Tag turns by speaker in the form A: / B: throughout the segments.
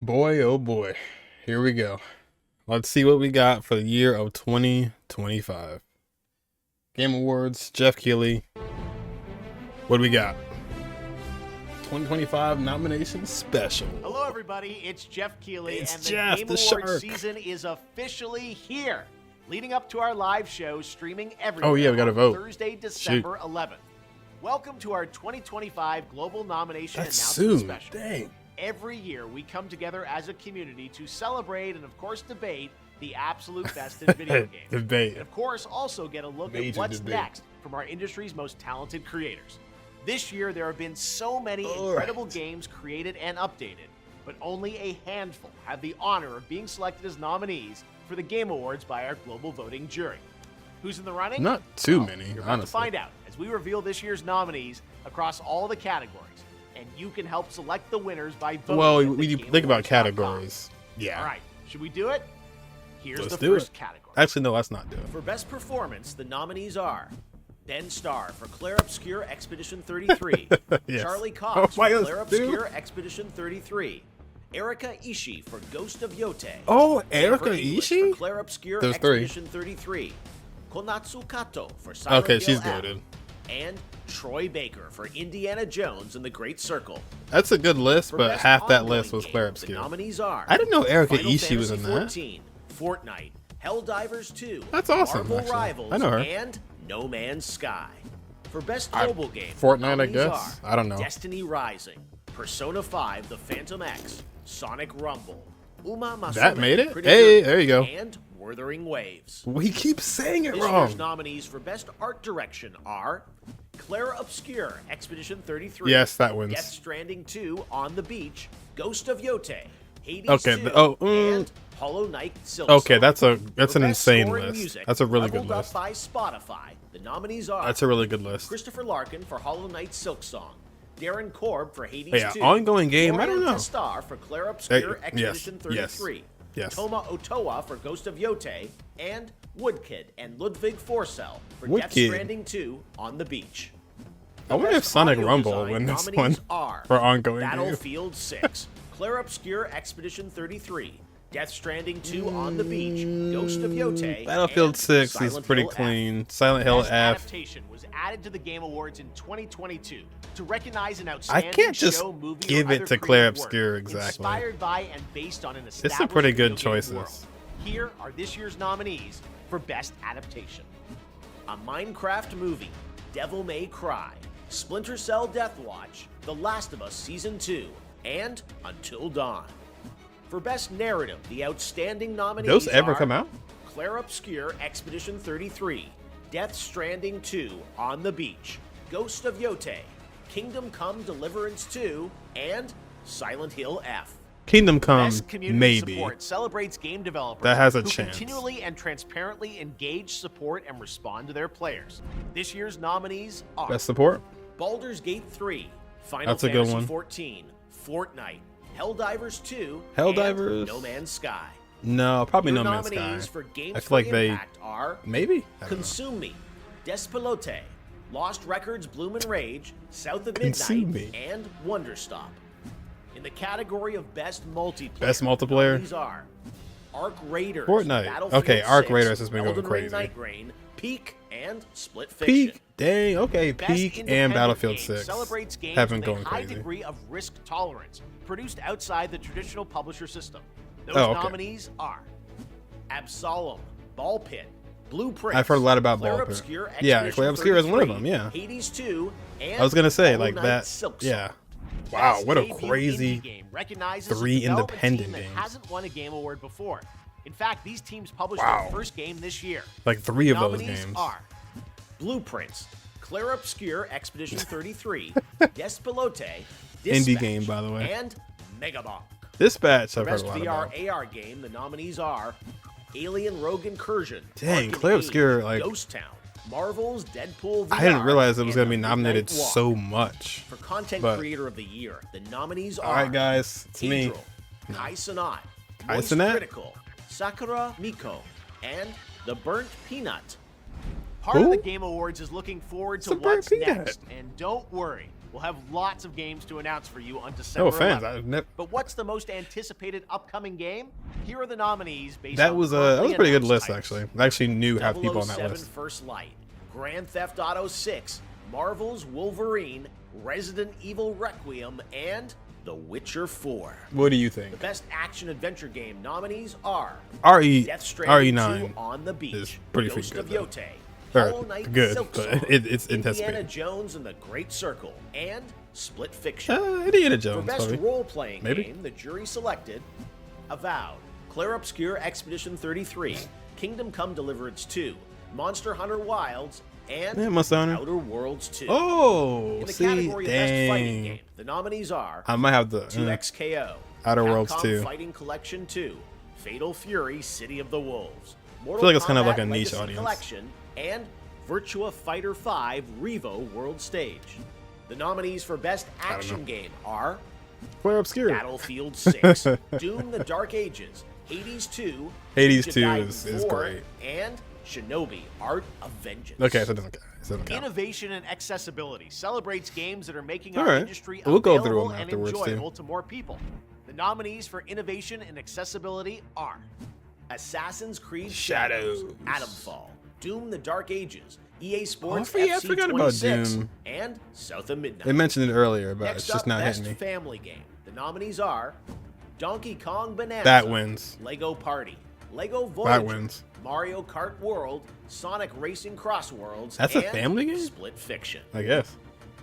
A: Boy, oh boy. Here we go. Let's see what we got for the year of 2025. Game Awards, Jeff Keighley. What do we got? 2025 nomination special.
B: Hello, everybody. It's Jeff Keighley,
A: It's
B: and the
A: Jeff,
B: Game
A: the
B: Awards
A: shark.
B: season is officially here. Leading up to our live show streaming everywhere
A: Oh, yeah, we gotta
B: on
A: vote.
B: Thursday, December 11th. Welcome to our 2025 Global Nomination
A: That's
B: Announcement
A: soon.
B: Special.
A: Dang.
B: Every year, we come together as a community to celebrate and, of course, debate the absolute best in video games.
A: Debate.
B: And, of course, also get a look at
A: Major
B: what's
A: debate.
B: next from our industry's most talented creators. This year, there have been so many
A: All
B: incredible
A: right.
B: games created and updated, but only a handful have the honor of being selected as nominees for the Game Awards by our global voting jury. Who's in the running?
A: Not too
B: Well,
A: many,
B: You're about
A: honestly.
B: to find out as we reveal this year's nominees across all the categories, and you can help select the winners by voting.
A: Well,
B: at
A: when you think about
B: thegameawards.com.
A: categories. Yeah.
B: All right, should we do it? Here's
A: Let's
B: the
A: do
B: first
A: it.
B: category.
A: Actually, no, let's not do it.
B: For Best Performance, the nominees are Ben Starr for Clair Obscur Expedition 33,
A: Yes.
B: Charlie Cox
A: Oh,
B: for
A: my
B: Clair
A: God, dude.
B: Obscur Expedition 33, Erika Ishii for Ghost of Yote,
A: Oh,
B: Amber
A: Erika
B: English
A: Ishii?
B: for Clair Obscur
A: There's three.
B: Expedition 33, Konatsu Kato for Silent
A: Okay,
B: Hill
A: she's
B: F,
A: goated.
B: and Troy Baker for Indiana Jones and the Great Circle.
A: That's a good list,
B: For
A: but
B: Best
A: half that
B: Ongoing
A: list was
B: Game,
A: Clair
B: The
A: Obscur.
B: nominees are
A: I didn't know Erika
B: Final
A: Ishii was in
B: Fantasy
A: that.
B: 14, Fortnite, Helldivers 2,
A: That's awesome,
B: Marvel
A: actually.
B: Rivals,
A: I know her.
B: and No Man's Sky. For Best
A: I-
B: Mobile Game,
A: Fortnite,
B: the
A: I
B: nominees
A: guess?
B: are
A: I don't know.
B: Destiny Rising, Persona 5, The Phantom X, Sonic Rumble, Uma Musume,
A: That made it?
B: Pretty
A: Hey,
B: Derby,
A: there you go.
B: and Wuthering Waves.
A: We keep saying it
B: This year's
A: wrong.
B: nominees for Best Art Direction are Clair Obscur Expedition 33.
A: Yes, that wins.
B: Death Stranding 2, On the Beach, Ghost of Yote, Hades
A: Okay,
B: 2,
A: and
B: Hollow Knight Silksong.
A: Okay, that's an
B: For Best
A: insane
B: Score and
A: list.
B: Music,
A: That's a really good
B: leveled
A: list.
B: up by Spotify. The nominees are
A: That's a really good list.
B: Christopher Larkin for Hollow Knight Silksong, Darren Korb for Hades
A: Yeah,
B: 2,
A: ongoing game, I don't
B: Florian
A: know.
B: Testar for Clair Obscur
A: Hey,
B: Expedition
A: yes,
B: 33,
A: yes.
B: Toma Otoa for Ghost of Yote, and Woodkid and Ludwig Forsell for Death
A: Woodkid.
B: Stranding 2, On the Beach.
A: I wonder
B: Best
A: if Sonic
B: audio
A: Rumble
B: design
A: win this
B: nominees
A: one
B: are
A: for ongoing game.
B: Battlefield 6, Clair Obscur Expedition 33, Death Stranding 2, On the Beach, Ghost of Yote,
A: Battlefield
B: and
A: 6 is
B: Silent
A: pretty
B: Hill F.
A: clean. Silent Hill
B: Best
A: F.
B: Adaptation was added to the Game Awards in 2022 to recognize an
A: I
B: outstanding
A: can't just
B: show, movie,
A: give
B: or
A: it
B: other
A: to Clair
B: creative work
A: Obscur exactly.
B: inspired by and based on an
A: It's
B: established
A: some pretty good
B: video game
A: choices.
B: world. Here are this year's nominees for Best Adaptation: A Minecraft Movie, Devil May Cry, Splinter Cell Deathwatch, The Last of Us Season 2, and Until Dawn. For Best Narrative, the outstanding nominees
A: Those ever
B: are
A: come out?
B: Clair Obscur Expedition 33, Death Stranding 2, On the Beach, Ghost of Yote, Kingdom Come Deliverance 2, and Silent Hill F.
A: Kingdom Come,
B: Best community
A: maybe.
B: support celebrates game developers
A: That has a
B: who
A: chance.
B: continually and transparently engage, support, and respond to their players. This year's nominees are
A: Best support?
B: Baldur's Gate 3, Final
A: That's a good
B: Fantasy
A: one.
B: 14, Fortnite, Helldivers 2,
A: Helldivers?
B: and No Man's Sky.
A: No, probably
B: Your
A: No Man's
B: nominees
A: Sky.
B: for Games
A: I feel like
B: for
A: they
B: Impact are
A: maybe. I don't know.
B: Consume Me, Despelote, Lost Records Bloom and Rage, South of
A: Consume
B: Midnight,
A: Me.
B: and Wonderstop. In the category of Best Multiplayer,
A: Best multiplayer?
B: nominees are Arc Raiders,
A: Fortnite.
B: Battlefield
A: Okay, Arc
B: 6,
A: Raiders has been going
B: Elden Ring
A: crazy.
B: Night Rain, Peak, and Split Fiction.
A: Peak. Dang, okay.
B: Best
A: Peak and
B: independent
A: Battlefield
B: game
A: 6
B: celebrates games
A: have been
B: with
A: going
B: a high
A: crazy.
B: degree of risk tolerance, produced outside the traditional publisher system. Those
A: Oh, okay.
B: nominees are Absolem, Ball Pit, Blueprint.
A: I've heard a lot about
B: Clair
A: Ball Pit.
B: Obscur
A: Yeah,
B: Expedition
A: Clair Obscur is one of
B: 33,
A: them, yeah.
B: Hades 2, and
A: I was gonna say,
B: Hollow
A: like
B: Knight
A: that.
B: Silksong.
A: Yeah. Wow,
B: Best
A: what a
B: debut
A: crazy
B: indie game recognizes
A: three
B: a development
A: independent
B: team that
A: games.
B: hasn't won a game award before. In fact, these teams published
A: Wow.
B: their first game this year.
A: like 3 of those
B: Nominees
A: games.
B: are Blueprints, Clair Obscur Expedition 33, Despelote,
A: Indie
B: Dispatch,
A: game, by the way.
B: and Megabonk.
A: Dispatch, I've heard
B: Best
A: a lot
B: VR
A: about.
B: AR game, the nominees are Alien Rogue Incursion,
A: Dang,
B: Arcane
A: Clair
B: Age,
A: Obscur, like-
B: Ghost Town, Marvel's Deadpool VR,
A: I didn't realize it was
B: and
A: gonna be
B: The
A: nominated
B: Midnight Walk.
A: so much.
B: For Content
A: but-
B: Creator of the Year, the nominees are
A: All right, guys, it's me.
B: Tidril, Kai Sanat,
A: Kai
B: Moist
A: Cenat?
B: Critical, Sakura Miko, and The Burnt Peanut. Part of
A: Who?
B: the Game Awards is looking forward to
A: The Burnt
B: what's
A: Peanut?
B: next. And don't worry, We'll have lots of games to announce for you on December
A: No offense.
B: 11th. But what's the most anticipated upcoming game? Here are the nominees based
A: That
B: on
A: was a
B: currently
A: pretty good
B: announced
A: list,
B: titles.
A: actually. I actually knew half the people on that
B: 007
A: list.
B: First Light, Grand Theft Auto 6, Marvel's Wolverine, Resident Evil Requiem, and The Witcher 4.
A: What do you think?
B: The best action-adventure game nominees are Death Stranding 2
A: RE9
B: on the Beach,
A: is pretty
B: Ghost of
A: good, though.
B: Yotei,
A: Or
B: Hollow Knight
A: good,
B: Silksong,
A: but it's
B: Indiana
A: anticipated.
B: Jones and the Great Circle, and Split Fiction.
A: Indiana
B: For
A: Jones,
B: best
A: probably.
B: role-playing
A: Maybe.
B: game, the jury selected Avowed, Clair Obscur Expedition 33, Kingdom Come Deliverance 2, Monster Hunter Wilds, and
A: Yeah, Monster Hunter.
B: Outer Worlds 2.
A: Oh,
B: In the
A: see,
B: category of best fighting
A: dang.
B: game, the nominees are
A: I might have the
B: 2XKO,
A: Outer Worlds
B: Capcom
A: 2.
B: Fighting Collection 2, Fatal Fury City of the Wolves, Mortal
A: feel like it's kind of like
B: Kombat
A: a niche
B: Legacy
A: audience.
B: Collection, and Virtua Fighter 5 Revo World Stage. The nominees for best action game are
A: Clair Obscur.
B: Battlefield 6, Doom: The Dark Ages, Hades 2,
A: Hades
B: Ninja
A: 2
B: Gaiden
A: is
B: 4,
A: great.
B: and Shinobi: Art of Vengeance.
A: Okay, so it doesn't count. So it doesn't count.
B: Innovation and accessibility celebrates games that are making
A: All
B: our
A: right.
B: industry
A: We'll go through
B: available
A: them
B: and
A: afterwards, too.
B: enjoyable to more people. The nominees for innovation and accessibility are Assassin's Creed
A: Shadows.
B: Atomfall, Doom: The Dark Ages, EA Sports
A: yeah, I
B: FC
A: forgot about
B: 26,
A: Doom.
B: and South of Midnight.
A: They mentioned it earlier, but
B: Next
A: it's just
B: up,
A: not
B: best
A: hitting me.
B: family game. The nominees are Donkey Kong Bananza,
A: That wins.
B: Lego Party, Lego Voyager,
A: That wins.
B: Mario Kart World, Sonic Racing Cross Worlds,
A: That's a
B: and
A: family game?
B: Split Fiction.
A: I guess.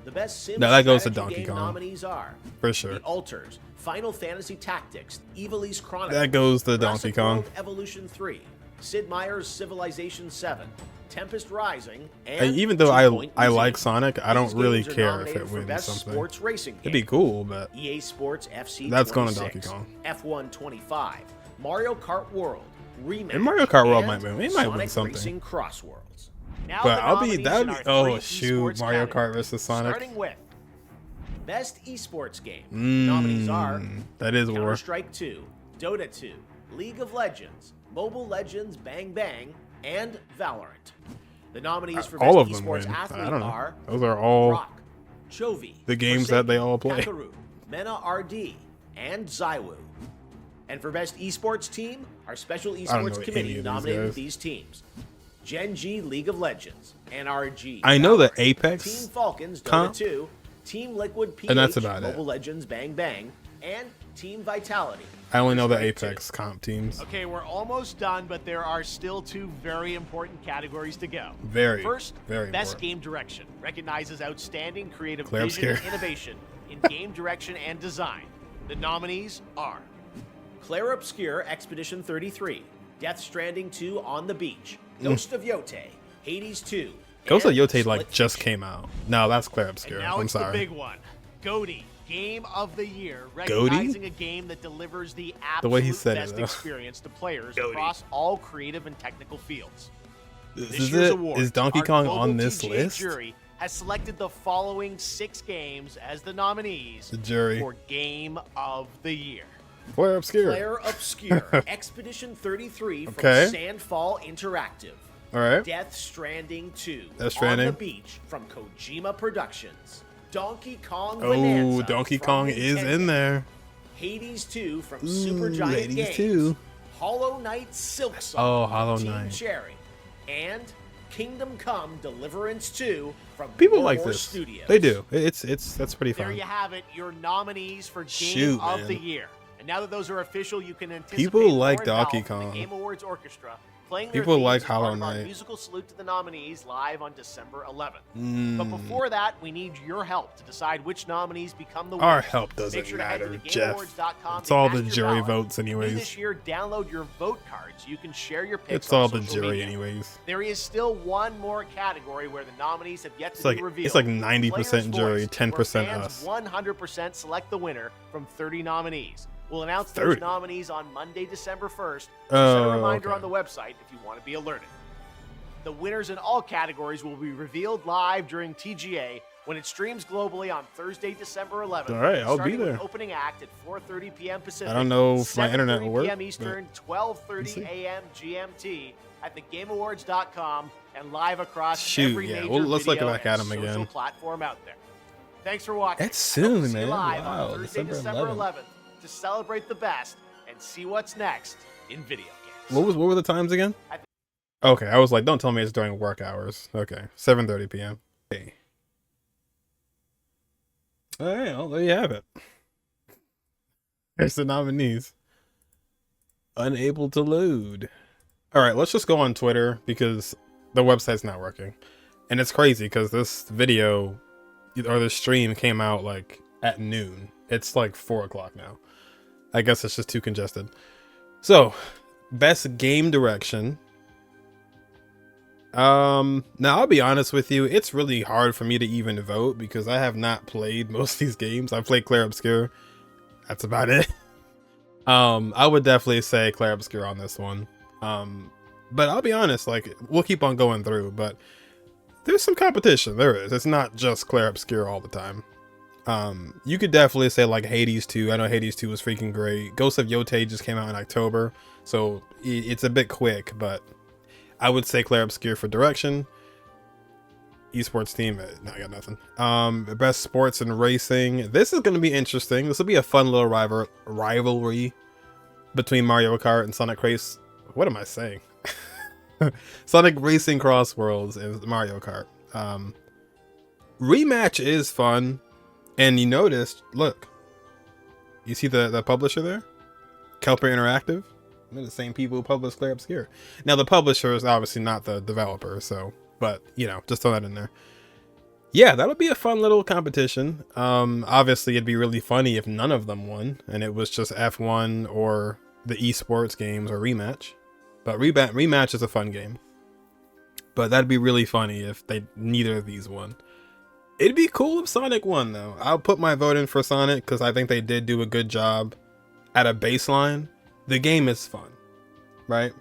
B: The best sim
A: No, that goes to
B: strategy
A: Donkey
B: game
A: Kong.
B: nominees are
A: For sure.
B: The Alters, Final Fantasy Tactics, Ivalice Chronicles,
A: That goes to
B: Jurassic
A: Donkey Kong.
B: World Evolution 3, Sid Meier's Civilization 7, Tempest Rising, and
A: And even though
B: Two Point
A: I
B: Museum.
A: like Sonic, I don't
B: These
A: really
B: games are
A: care if
B: nominated
A: it
B: for
A: wins
B: best
A: something.
B: sports racing
A: It'd be
B: game.
A: cool, but
B: EA Sports FC
A: That's going to
B: 26,
A: Donkey Kong.
B: F1 25, Mario Kart World, Rematch,
A: And Mario Kart World
B: and
A: might win. It might win
B: Sonic
A: something.
B: Racing Crossworlds. Now
A: but
B: the
A: I'll be
B: nominees
A: that
B: in
A: would be
B: our three
A: oh shoot,
B: esports
A: Mario Kart
B: categories.
A: versus Sonic.
B: Starting with best esports game. The nominees are
A: That is war.
B: Counter-Strike 2, Dota 2, League of Legends, Mobile Legends Bang Bang, and Valorant. The nominees for
A: All
B: best
A: of them
B: esports
A: win.
B: athlete
A: I don't know.
B: are
A: Those are all
B: Rock, Chovy,
A: the games that they all play.
B: Kakaru, Mena RD, and Zywoo. And for best esports team, our special
A: don't
B: esports
A: know any
B: committee
A: of these
B: nominated
A: guys.
B: these teams: Gen G League of Legends, NRG.
A: I know the
B: Valorant,
A: Apex
B: Team Falcons Dota
A: comp,
B: 2, Team Liquid PH,
A: and that's about it.
B: Mobile Legends Bang Bang, and Team Vitality.
A: I only know the
B: Counter-Strike 2.
A: Apex comp teams.
B: Okay, we're almost done, but there are still two very important categories to go.
A: Very,
B: First,
A: very
B: best
A: important.
B: game direction recognizes outstanding creative
A: Clair
B: vision and
A: Obscur.
B: innovation in game direction and design. The nominees are Clair Obscur Expedition 33, Death Stranding 2 on the Beach, Ghost of Yotei, Hades 2.
A: Ghost of
B: and
A: Yotei like
B: Split
A: just
B: Fiction.
A: came out. No, that's Clair
B: And
A: Obscur.
B: now
A: I'm
B: it's
A: sorry.
B: the big one. GOTY, Game of the Year,
A: GOTY?
B: recognizing a game that delivers the absolute
A: The way he said it,
B: best
A: though.
B: experience to players
A: GOTY.
B: across all creative and technical fields.
A: Is
B: This year's
A: it?
B: awards,
A: Is Donkey
B: our
A: Kong
B: global
A: on this
B: TGA
A: list?
B: jury has selected the following 6 games as the nominees
A: The jury.
B: for Game of the Year.
A: Clair Obscur.
B: Clair Obscur Expedition 33 from
A: Okay.
B: Sandfall Interactive.
A: All right.
B: Death Stranding 2
A: Death Stranding.
B: on the Beach from Kojima Productions. Donkey Kong
A: Oh,
B: Bananza
A: Donkey
B: from
A: Kong is
B: Nintendo.
A: in there.
B: Hades 2 from
A: Ooh,
B: Supergiant
A: Hades
B: Games.
A: 2.
B: Hollow Knight Silksong
A: Oh,
B: from
A: Hollow
B: Team
A: Knight.
B: Cherry. And Kingdom Come Deliverance 2 from
A: People like
B: Roar
A: this.
B: Studios.
A: They do. That's pretty
B: There
A: fun.
B: you have it, your nominees for Game
A: Shoot,
B: of
A: man.
B: the Year. And now that those are official, you can anticipate
A: People like
B: more
A: Donkey
B: involved in
A: Kong.
B: the Game Awards Orchestra playing their
A: People
B: themes
A: like
B: as part
A: Hollow
B: of our
A: Knight.
B: musical salute to the nominees live on December 11th.
A: Mm.
B: But before that, we need your help to decide which nominees become the winners.
A: Our help
B: Make
A: doesn't
B: sure to head to
A: matter,
B: the
A: Jeff.
B: GameAwards.com
A: It's
B: to
A: all
B: cast
A: the
B: your
A: jury
B: ballot.
A: votes
B: New
A: anyways.
B: this year, download your vote cards so you can share your picks
A: It's
B: on
A: all the
B: social
A: jury
B: media.
A: anyways.
B: There is still one more category where the nominees have yet to
A: It's like
B: be revealed.
A: it's like 90%
B: Player's
A: jury,
B: Voice,
A: 10%
B: where fans
A: us.
B: 100% select the winner from 30 nominees. We'll announce
A: 30.
B: those nominees on Monday, December 1st. So
A: Oh,
B: set a reminder
A: okay.
B: on the website if you want to be alerted. The winners in all categories will be revealed live during TGA when it streams globally on Thursday, December 11th.
A: All right, I'll be
B: starting with
A: there.
B: Opening act at 4:30 p.m. Pacific.
A: I don't know if my internet will
B: 7:30
A: work,
B: p.m.
A: but
B: Eastern,
A: we'll
B: 12:30
A: see.
B: a.m. GMT at thegameawards.com and live across
A: Shoot,
B: every
A: yeah,
B: major
A: well, let's look
B: video
A: back at
B: and
A: 'em
B: social
A: again.
B: platform out there. Thanks for watching.
A: It's soon,
B: See you
A: man.
B: live
A: Wow,
B: on Thursday,
A: December
B: 11th to celebrate the best and see what's next in video games.
A: What were the times again? Okay, I was like, don't tell me it's during work hours. Okay, 7:30 p.m. Okay. All right, well, there you have it. There's the nominees. Unable to load. All right, let's just go on Twitter because the website's not working. And it's crazy because this video or the stream came out like at noon. It's like 4 o'clock now. I guess it's just too congested. So, best game direction. Now I'll be honest with you, it's really hard for me to even vote because I have not played most of these games. I played Clair Obscur. That's about it. I would definitely say Clair Obscur on this one. But I'll be honest, like, we'll keep on going through, but there's some competition. There is. It's not just Clair Obscur all the time. You could definitely say like Hades 2. I know Hades 2 was freaking great. Ghost of Yotei just came out in October, so it's a bit quick, but I would say Clair Obscur for direction. Esports team, no, I got nothing. Best sports and racing. This is going to be interesting. This will be a fun little rivalry between Mario Kart and Sonic Race. What am I saying? Sonic Racing Cross Worlds and Mario Kart. Rematch is fun, and you noticed. Look, you see the publisher there, Kelper Interactive. They're the same people who published Clair Obscur. Now the publisher is obviously not the developer, so, but you know, just throw that in there. Yeah, that'll be a fun little competition. Obviously it'd be really funny if none of them won and it was just F1 or the esports games or rematch. But rematch is a fun game. But that'd be really funny if neither of these won. It'd be cool if Sonic won though. I'll put my vote in for Sonic because I think they did do a good job at a baseline. The game is fun, right?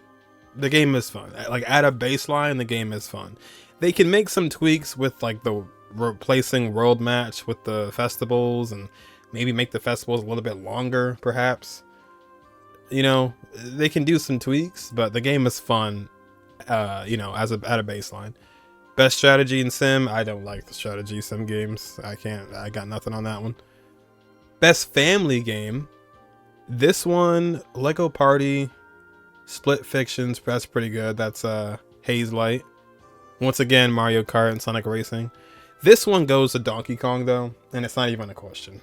A: The game is fun. Like at a baseline, the game is fun. They can make some tweaks with like the replacing world match with the festivals and maybe make the festivals a little bit longer, perhaps. You know, they can do some tweaks, but the game is fun, you know, at a baseline. Best strategy in sim. I don't like the strategy sim games. I got nothing on that one. Best family game. This one, Lego Party, Split Fictions, that's pretty good. That's Haze Light. Once again, Mario Kart and Sonic Racing. This one goes to Donkey Kong though, and it's not even a question.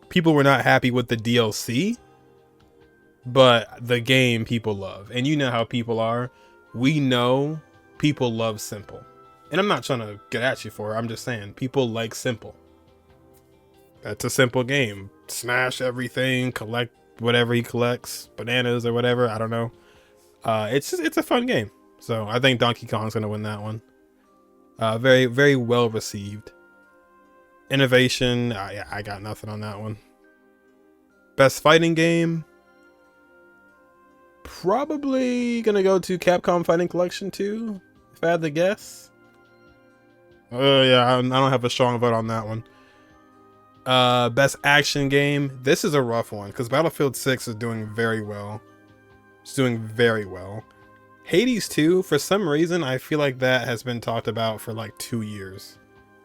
A: People were not happy with the DLC, but the game people love. And you know how people are. We know people love simple. And I'm not trying to get at you for it. I'm just saying people like simple. That's a simple game. Smash everything, collect whatever he collects, bananas or whatever. I don't know. It's a fun game. So I think Donkey Kong's gonna win that one. Very, very well received. Innovation. Yeah, I got nothing on that one. Best fighting game. Probably gonna go to Capcom Fighting Collection 2, if I had to guess. Yeah, I don't have a strong vote on that one. Best action game. This is a rough one because Battlefield 6 is doing very well. It's doing very well. Hades 2, for some reason, I feel like that has been talked about for like 2 years,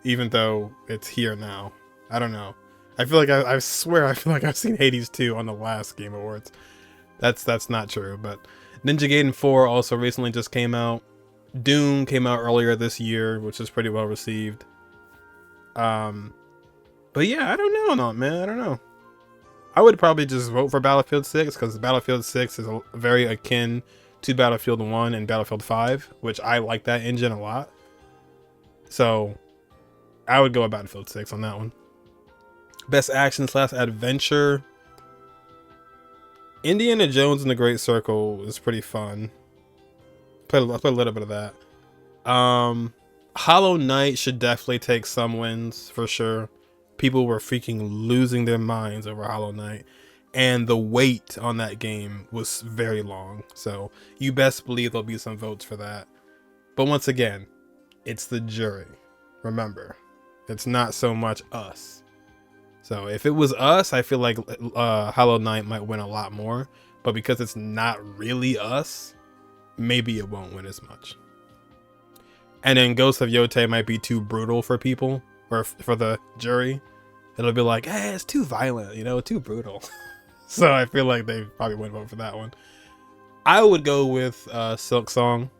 A: even though it's here now. I don't know. I feel like I swear I feel like I've seen Hades 2 on the last Game Awards. That's not true, but Ninja Gaiden 4 also recently just came out. Doom came out earlier this year, which is pretty well received. But yeah, I don't know, man. I don't know. I would probably just vote for Battlefield 6 because Battlefield 6 is very akin to Battlefield 1 and Battlefield 5, which I like that engine a lot. So I would go with Battlefield 6 on that one. Best action / adventure. Indiana Jones and the Great Circle is pretty fun. Play a little bit of that. Hollow Knight should definitely take some wins for sure. People were freaking losing their minds over Hollow Knight, and the wait on that game was very long. So you best believe there'll be some votes for that. But once again, it's the jury. Remember, it's not so much us. So if it was us, I feel like Hollow Knight might win a lot more. But because it's not really us, maybe it won't win as much. And then Ghost of Yotei might be too brutal for people. or for the jury, it'll be like, hey, it's too violent, you know, too brutal. So I feel like they probably wouldn't vote for that one. I would go with Silksong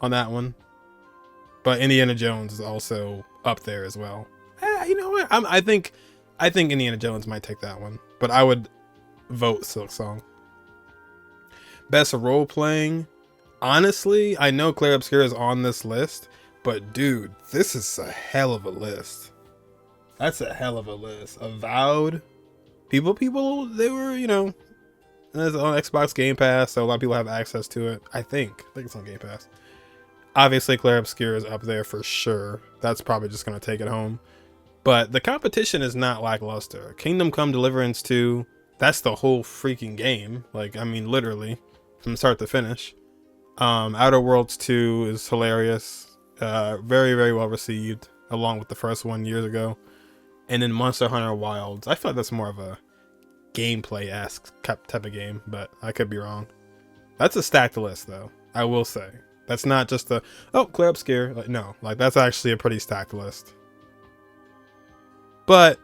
A: on that one, but Indiana Jones is also up there as well. You know what? I think Indiana Jones might take that one, but I would vote Silksong. Best role playing. Honestly, I know Clair Obscur is on this list, but dude, this is a hell of a list. That's a hell of a list. Avowed. People, they were, you know, it's on Xbox Game Pass, so a lot of people have access to it. I think it's on Game Pass. Obviously, Clair Obscur is up there for sure. That's probably just going to take it home. But the competition is not lackluster. Kingdom Come Deliverance 2, that's the whole freaking game. Like, I mean, literally, from start to finish. Outer Worlds 2 is hilarious. Very, very well received, along with the first one years ago. And then Monster Hunter Wilds. I feel like that's more of a gameplay-esque type of game, but I could be wrong. That's a stacked list, though, I will say. That's not just the, oh, Clair Obscur. Like, no, like, that's actually a pretty stacked list. But,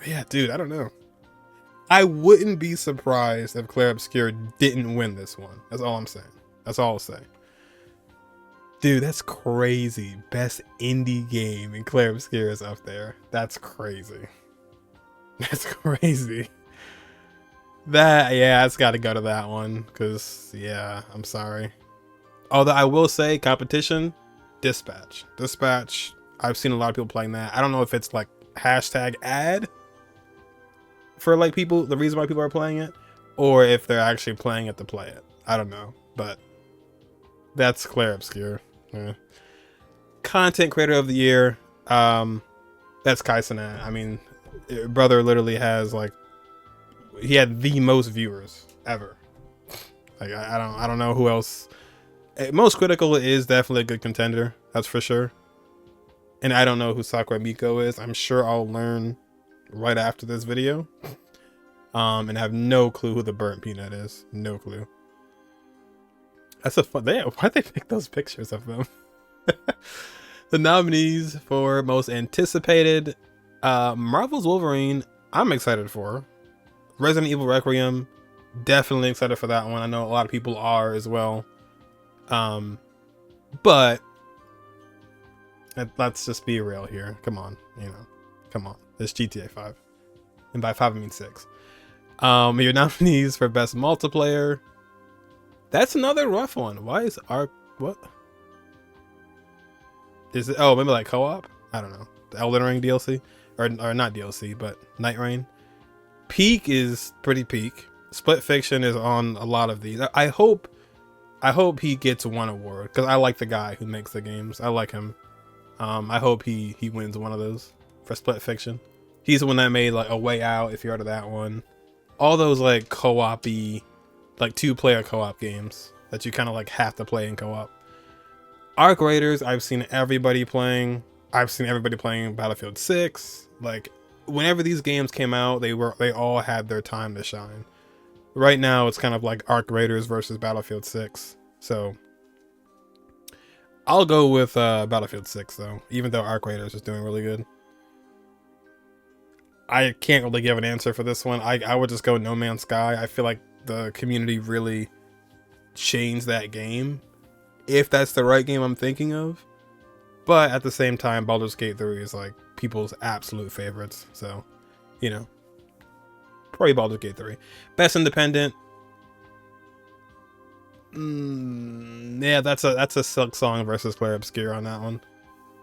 A: yeah, dude, I don't know. I wouldn't be surprised if Clair Obscur didn't win this one. That's all I'm saying. That's all I'll say. Dude, that's crazy. Best indie game and Clair Obscur is up there. That's crazy. That's crazy. Yeah, it's got to go to that one. Because, yeah, I'm sorry. Although I will say, competition, Dispatch. Dispatch, I've seen a lot of people playing that. I don't know if it's like hashtag ad for like people, the reason why people are playing it, or if they're actually playing it to play it. I don't know. But that's Clair Obscur. Yeah. Content Creator of the Year, that's Kai Cenat. I mean, brother literally has like, he had the most viewers ever. Like I don't know who else. Most Critical is definitely a good contender, that's for sure. And I don't know who Sakurai Miko is. I'm sure I'll learn right after this video. And have no clue who the Burnt Peanut is. No clue. That's a fun. Why'd they pick those pictures of them? The nominees for most anticipated, Marvel's Wolverine, I'm excited for. Resident Evil Requiem, definitely excited for that one. I know a lot of people are as well. But let's just be real here. Come on, you know, come on. It's GTA 5, and by 5 I mean 6. Your nominees for best multiplayer. That's another rough one. Why is what? Is it? Oh, maybe like co-op? I don't know. The Elden Ring DLC, or not DLC, but Night Rain. Peak is pretty peak. Split Fiction is on a lot of these. I hope he gets one award because I like the guy who makes the games. I like him. I hope he wins one of those for Split Fiction. He's the one that made like A Way Out, if you heard of that one. All those like co-op-y, like 2-player co-op games that you kind of like have to play in co-op. Arc Raiders, I've seen everybody playing. I've seen everybody playing Battlefield 6. Like whenever these games came out, they all had their time to shine. Right now, it's kind of like Arc Raiders versus Battlefield 6. So I'll go with Battlefield 6 though, even though Arc Raiders is doing really good. I can't really give an answer for this one. I would just go No Man's Sky. I feel like the community really changed that game, if that's the right game I'm thinking of. But at the same time, Baldur's Gate 3 is like people's absolute favorites. So, you know, probably Baldur's Gate 3. Best Independent. Yeah, that's a Silksong versus Clair Obscur on that one.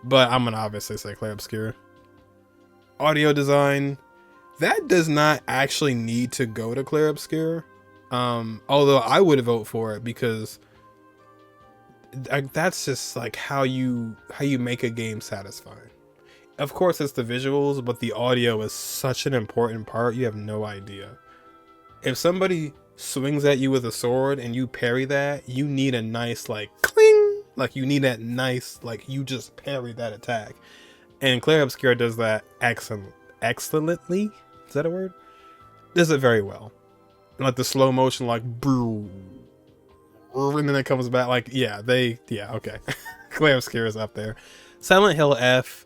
A: But I'm gonna obviously say Clair Obscur. Audio design, that does not actually need to go to Clair Obscur. Although I would vote for it because that's just like how you make a game satisfying. Of course it's the visuals, but the audio is such an important part, you have no idea. If somebody swings at you with a sword and you parry that, you need a nice like cling, like you need that nice like you just parry that attack. And Clair Obscur does that excellently. Is that a word? Does it very well. And like the slow motion, like brew, and then it comes back. Like okay. Clair Obscur is up there. Silent Hill F,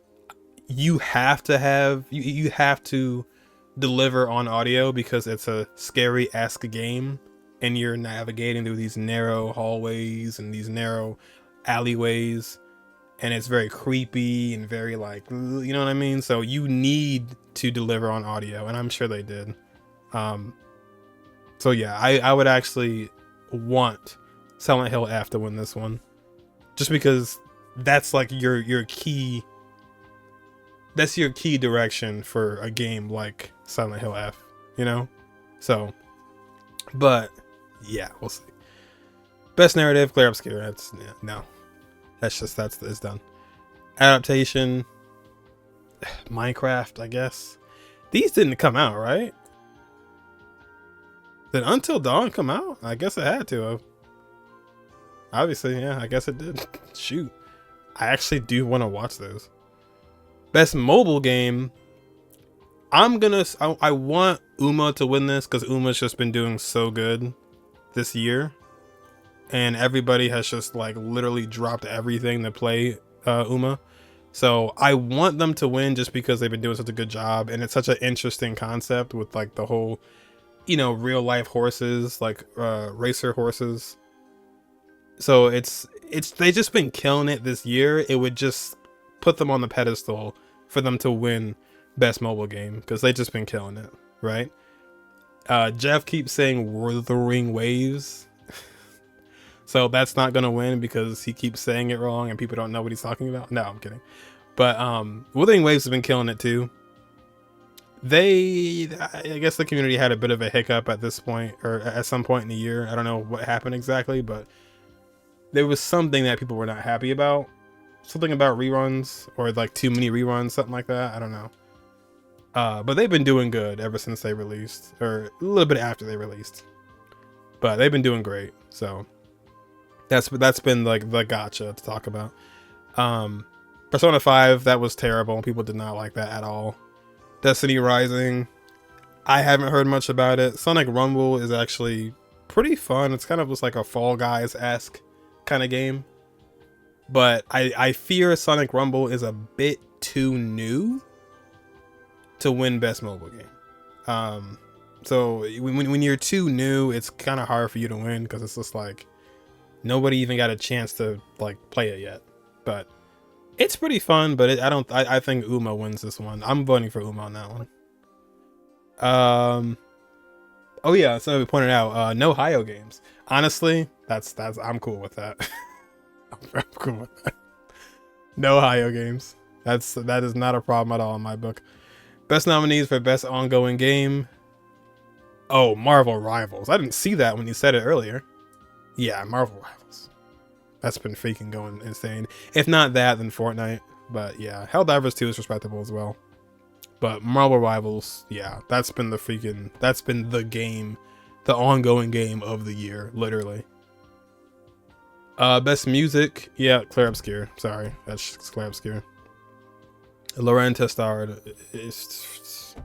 A: you have to deliver on audio because it's a scary-esque game, and you're navigating through these narrow hallways and these narrow alleyways, and it's very creepy and very like, you know what I mean? So you need to deliver on audio, and I'm sure they did. So yeah, I would actually want Silent Hill F to win this one, just because that's like your key. That's your key direction for a game like Silent Hill F, you know? So, but yeah, we'll see. Best narrative, Clair Obscur. No, it's done. Adaptation, Minecraft, I guess. These didn't come out, right? Did Until Dawn come out? I guess it had to have. Obviously, yeah, I guess it did. Shoot. I actually do want to watch those. Best mobile game. I want Uma to win this because Uma's just been doing so good this year. And everybody has just like literally dropped everything to play Uma. So I want them to win just because they've been doing such a good job. And it's such an interesting concept with like the whole, you know, real life horses, like racer horses. So they just been killing it this year. It would just put them on the pedestal for them to win best mobile game because they just been killing it, right? Jeff keeps saying Wuthering Waves. So that's not gonna win because he keeps saying it wrong and people don't know what he's talking about. No, I'm kidding. But Wuthering Waves has been killing it too. I guess the community had a bit of a hiccup at this point, or at some point in the year. I don't know what happened exactly, but there was something that people were not happy about. Something about reruns, or like too many reruns, something like that. I don't know. But they've been doing good ever since they released, or a little bit after they released. But they've been doing great. So that's been like the gotcha to talk about. Persona 5, that was terrible. People did not like that at all. Destiny Rising, I haven't heard much about it. Sonic Rumble is actually pretty fun. It's kind of just like a Fall Guys-esque kind of game. But I fear Sonic Rumble is a bit too new to win best mobile game. So when you're too new, it's kind of hard for you to win because it's just like nobody even got a chance to like play it yet. But it's pretty fun. But I think Uma wins this one. I'm voting for Uma on that one. Oh yeah, so we pointed out no Hio games. Honestly, that's I'm cool with that. I'm cool with that. No Hio games. That is not a problem at all in my book. Best nominees for best ongoing game. Oh, Marvel Rivals. I didn't see that when you said it earlier. Yeah, Marvel Rivals. That's been freaking going insane. If not that, then Fortnite. But yeah, Helldivers 2 is respectable as well. But Marvel Rivals, yeah, that's been the game, the ongoing game of the year, literally. Best music, yeah, Clair Obscur. Sorry, that's Clair Obscur. Loren Testard, it's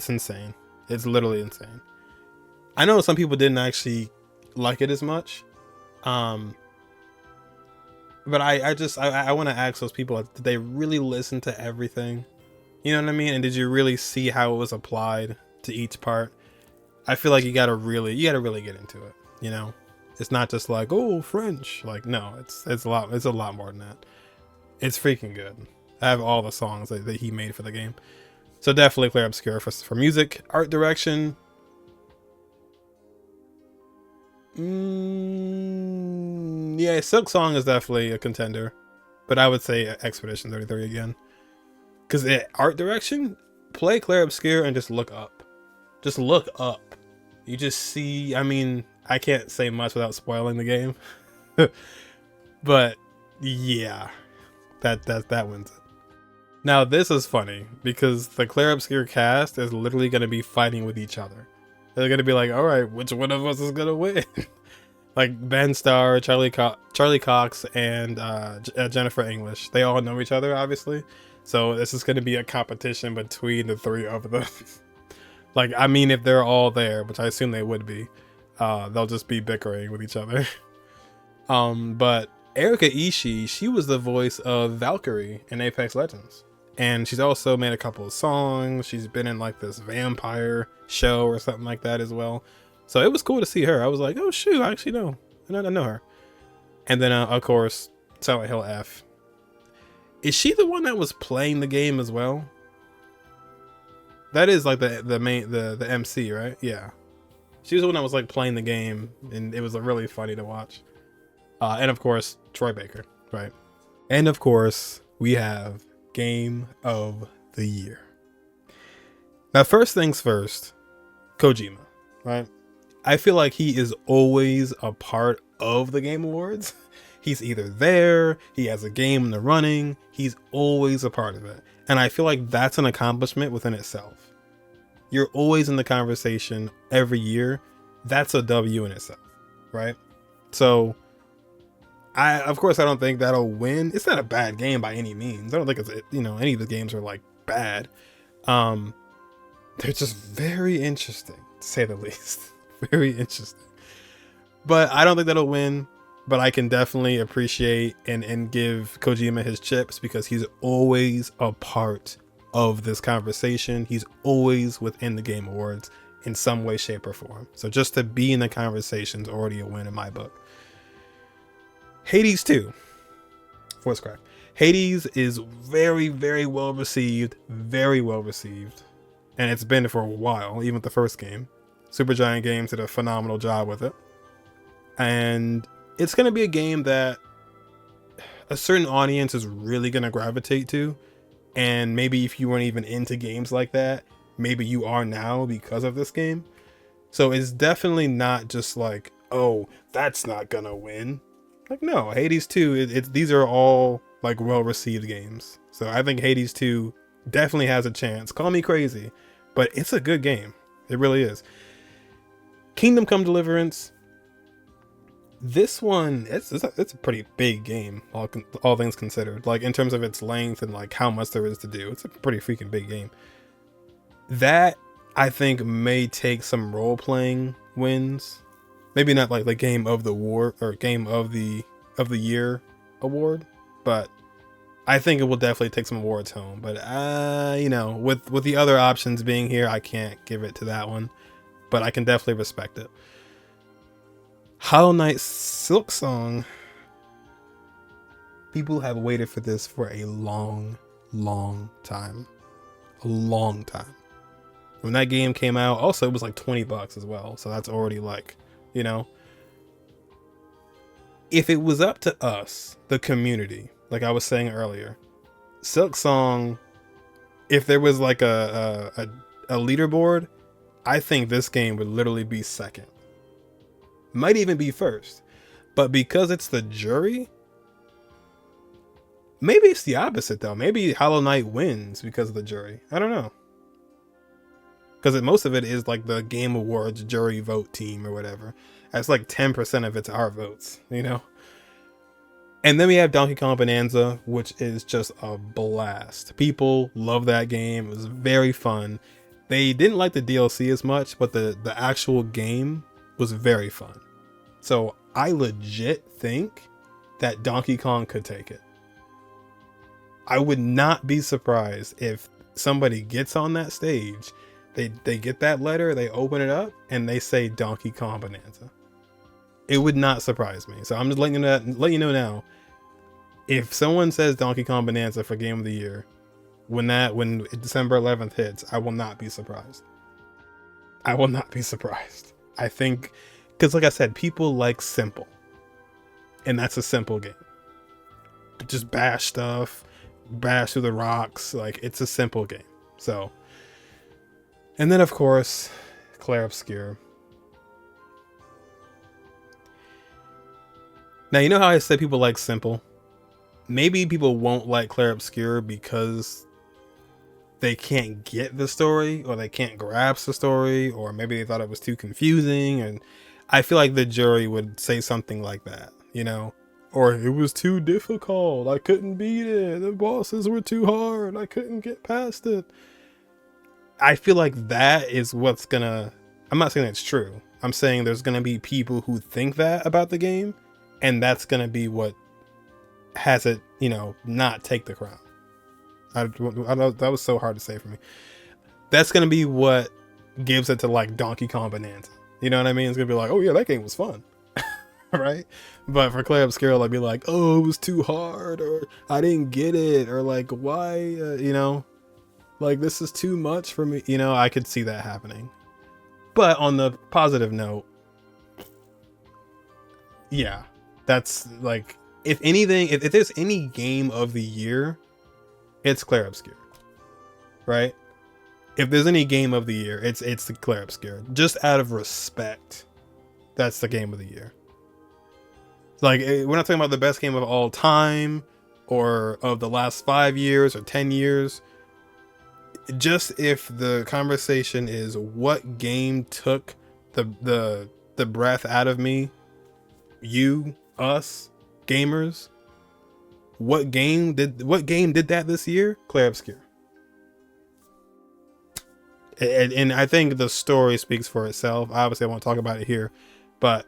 A: insane. It's literally insane. I know some people didn't actually like it as much, but I want to ask those people, did they really listen to everything? You know what I mean? And did you really see how it was applied to each part? I feel like you gotta really get into it. You know, it's not just like, oh, French. Like, no, it's a lot more than that. It's freaking good. I have all the songs that he made for the game. So definitely Clair Obscur for music. Art direction. Yeah, Silksong is definitely a contender. But I would say Expedition 33 again. Because art direction, play Clair Obscur and just look up. Just look up. You just see, I mean, I can't say much without spoiling the game. But yeah, that wins it. Now this is funny because the Clair Obscur cast is literally going to be fighting with each other. They're going to be like, all right, which one of us is going to win? Like Ben Starr, Charlie Cox, and Jennifer English. They all know each other, obviously. So this is going to be a competition between the three of them. Like, I mean, if they're all there, which I assume they would be, they'll just be bickering with each other. But Erika Ishii, she was the voice of Valkyrie in Apex Legends. And she's also made a couple of songs. She's been in like this vampire show or something like that as well. So it was cool to see her. I was like, oh shoot, I actually know. I know her. And then of course, Silent Hill F. Is she the one that was playing the game as well? That is like the MC, right? Yeah. She was the one that was like playing the game, and it was really funny to watch. And of course, Troy Baker, right? And of course, we have Game of the Year. Now, first things first, Kojima, right? I feel like he is always a part of the Game Awards. He's either there, he has a game in the running, he's always a part of it. And I feel like that's an accomplishment within itself. You're always in the conversation every year. That's a W in itself, right? So, of course, I don't think that'll win. It's not a bad game by any means. I don't think it's, any of the games are like bad. They're just very interesting, to say the least. Very interesting. But I don't think that'll win. But I can definitely appreciate and give Kojima his chips because he's always a part of this conversation. He's always within the Game Awards in some way, shape, or form. So just to be in the conversation is already a win in my book. Hades 2. Voice crack. Hades is very, very well received. Very well received. And it's been for a while, even with the first game. Supergiant Games did a phenomenal job with it. And it's going to be a game that a certain audience is really going to gravitate to. And maybe if you weren't even into games like that, maybe you are now because of this game. So it's definitely not just like, oh, that's not going to win. Like, no, Hades 2, these are all like well-received games. So I think Hades 2 definitely has a chance. Call me crazy, but it's a good game. It really is. Kingdom Come Deliverance. This one, it's a pretty big game, all things considered. Like in terms of its length and like how much there is to do, it's a pretty freaking big game. That I think may take some role playing wins. Maybe not like the Game of the War or Game of the Year award, but I think it will definitely take some awards home. But with the other options being here, I can't give it to that one, but I can definitely respect it. Hollow Knight Silksong. People have waited for this for a long, long time. A long time. When that game came out, also it was like $20 as well. So that's already like, if it was up to us, the community, like I was saying earlier, Silksong, if there was like a leaderboard, I think this game would literally be second. Might even be first. But because it's the jury, maybe it's the opposite though. Maybe Hollow Knight wins because of the jury. I don't know. Because most of it is like the Game Awards jury vote team or whatever. That's like 10% of it's our votes, And then we have Donkey Kong Bananza, which is just a blast. People love that game. It was very fun. They didn't like the DLC as much, but the actual game was very fun. So I legit think that Donkey Kong could take it. I would not be surprised if somebody gets on that stage, they get that letter, they open it up, and they say Donkey Kong Bananza. It would not surprise me. So I'm just letting you know now. If someone says Donkey Kong Bananza for Game of the Year, when December 11th hits, I will not be surprised. I will not be surprised. I think, because like I said, people like simple. And that's a simple game. Just bash stuff, bash through the rocks. Like, it's a simple game. So, and then of course, Clair Obscur. Now, you know how I said people like simple? Maybe people won't like Clair Obscur because they can't get the story, or they can't grasp the story, or maybe they thought it was too confusing. And I feel like the jury would say something like that, or it was too difficult, I couldn't beat it, the bosses were too hard, I couldn't get past it. I feel like that is what's gonna, I'm not saying that's true, I'm saying there's gonna be people who think that about the game, and that's gonna be what has it, you know, not take the crown. I know that was so hard to say for me. That's gonna be what gives it to like Donkey Kong Bonanza. You know what I mean? It's gonna be like, oh yeah, that game was fun, right? But for Clair Obscur, like be like, oh, it was too hard, or I didn't get it, or like why, you know, like this is too much for me. You know, I could see that happening. But on the positive note, yeah, that's like, if anything, if there's any game of the year, it's Clair Obscur, right? If there's any game of the year, it's the Clair Obscur. Just out of respect, that's the game of the year. Like, we're not talking about the best game of all time, or of the last 5 years or 10 years. Just if the conversation is what game took the breath out of me, you, us, gamers, what game did that this year? Clair Obscur. And I think the story speaks for itself. Obviously, I won't talk about it here, but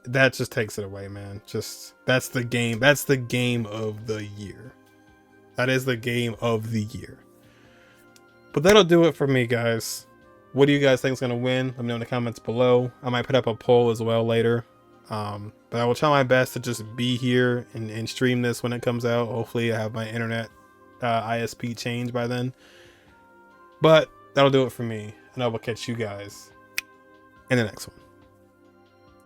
A: that just takes it away, man. Just, that's the game. That's the game of the year. That is the game of the year. But that'll do it for me, guys. What do you guys think is going to win? Let me know in the comments below. I might put up a poll as well later. But I will try my best to just be here and stream this when it comes out. Hopefully I have my internet ISP changed by then. But that'll do it for me, and I will catch you guys in the next one.